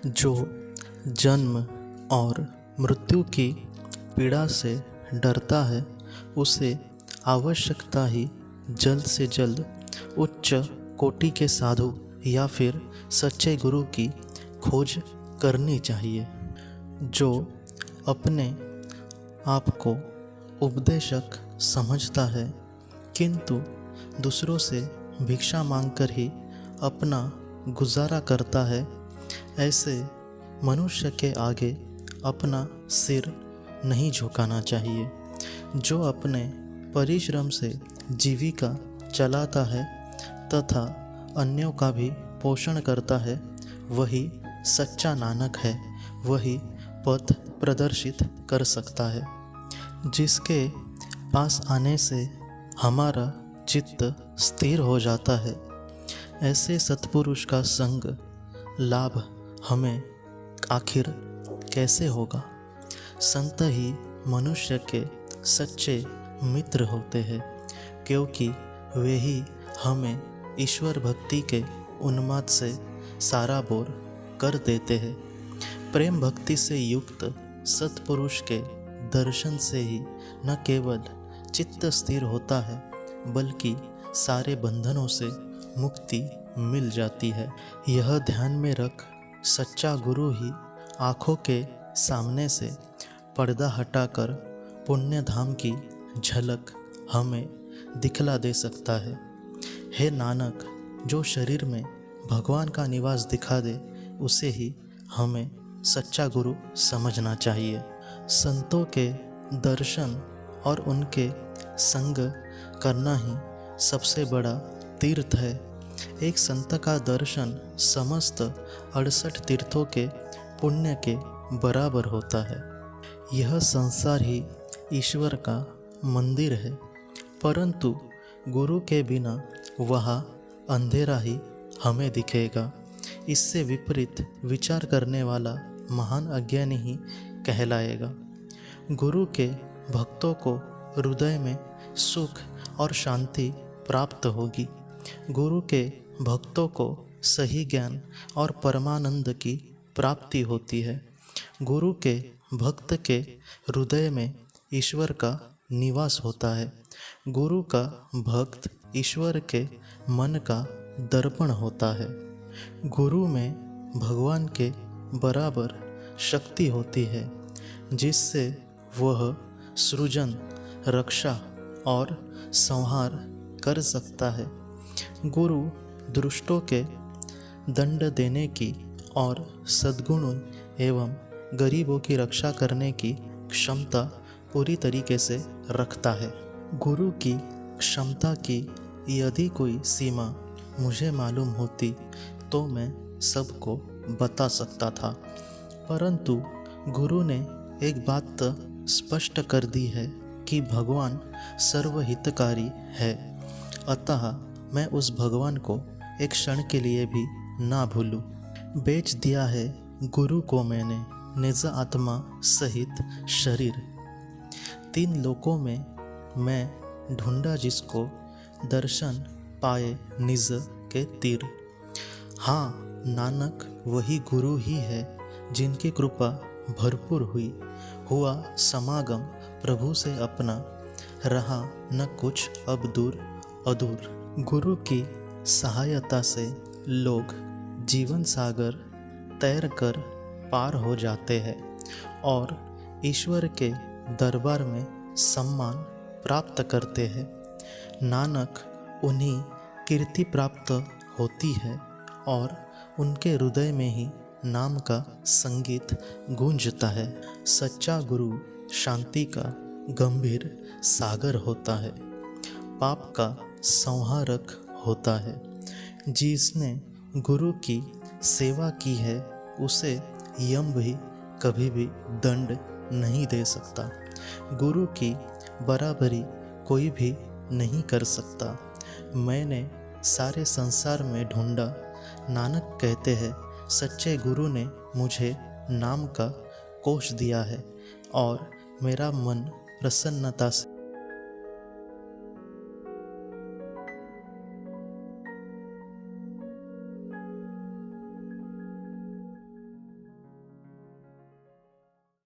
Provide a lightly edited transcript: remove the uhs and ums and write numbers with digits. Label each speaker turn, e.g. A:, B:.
A: जो जन्म और मृत्यु की पीड़ा से डरता है उसे आवश्यकता ही जल्द से जल्द उच्च कोटि के साधु या फिर सच्चे गुरु की खोज करनी चाहिए। जो अपने आप को उपदेशक समझता है किंतु दूसरों से भिक्षा मांगकर ही अपना गुजारा करता है, ऐसे मनुष्य के आगे अपना सिर नहीं झुकाना चाहिए। जो अपने परिश्रम से जीविका चलाता है तथा अन्यों का भी पोषण करता है, वही सच्चा नानक है, वही पथ प्रदर्शित कर सकता है। जिसके पास आने से हमारा चित्त स्थिर हो जाता है, ऐसे सत्पुरुष का संग लाभ हमें आखिर कैसे होगा। संत ही मनुष्य के सच्चे मित्र होते हैं, क्योंकि वे ही हमें ईश्वर भक्ति के उन्माद से साराबोर कर देते हैं। प्रेम भक्ति से युक्त सत्पुरुष के दर्शन से ही न केवल चित्त स्थिर होता है, बल्कि सारे बंधनों से मुक्ति मिल जाती है। यह ध्यान में रख सच्चा गुरु ही आँखों के सामने से पर्दा हटाकर पुण्य धाम की झलक हमें दिखला दे सकता है। हे नानक, जो शरीर में भगवान का निवास दिखा दे उसे ही हमें सच्चा गुरु समझना चाहिए। संतों के दर्शन और उनके संग करना ही सबसे बड़ा तीर्थ है। एक संत का दर्शन समस्त 68 तीर्थों के पुण्य के बराबर होता है। यह संसार ही ईश्वर का मंदिर है, परंतु गुरु के बिना वहाँ अंधेरा ही हमें दिखेगा। इससे विपरीत विचार करने वाला महान अज्ञानी ही कहलाएगा। गुरु के भक्तों को हृदय में सुख और शांति प्राप्त होगी। गुरु के भक्तों को सही ज्ञान और परमानंद की प्राप्ति होती है। गुरु के भक्त के हृदय में ईश्वर का निवास होता है। गुरु का भक्त ईश्वर के मन का दर्पण होता है। गुरु में भगवान के बराबर शक्ति होती है, जिससे वह सृजन, रक्षा और संहार कर सकता है। गुरु दुष्टों के दंड देने की और सद्गुण एवं गरीबों की रक्षा करने की क्षमता पूरी तरीके से रखता है। गुरु की क्षमता की यदि कोई सीमा मुझे मालूम होती तो मैं सबको बता सकता था, परंतु गुरु ने एक बात स्पष्ट कर दी है कि भगवान सर्वहितकारी है, अतः मैं उस भगवान को एक क्षण के लिए भी ना भूलूं। बेच दिया है गुरु को मैंने निज आत्मा सहित शरीर। 3 लोकों में मैं ढूंढा जिसको दर्शन पाए निज के तीर। हाँ नानक, वही गुरु ही है जिनकी कृपा भरपूर हुआ समागम प्रभु से अपना, रहा न कुछ अब दूर अधूर। गुरु की सहायता से लोग जीवन सागर तैर कर पार हो जाते हैं और ईश्वर के दरबार में सम्मान प्राप्त करते हैं। नानक, उन्हीं कीर्ति प्राप्त होती है और उनके हृदय में ही नाम का संगीत गूंजता है। सच्चा गुरु शांति का गंभीर सागर होता है, पाप का संहारक होता है। जिसने गुरु की सेवा की है उसे यम भी कभी भी दंड नहीं दे सकता। गुरु की बराबरी कोई भी नहीं कर सकता। मैंने सारे संसार में ढूंढा, नानक कहते हैं, सच्चे गुरु ने मुझे नाम का कोष दिया है और मेरा मन प्रसन्नता से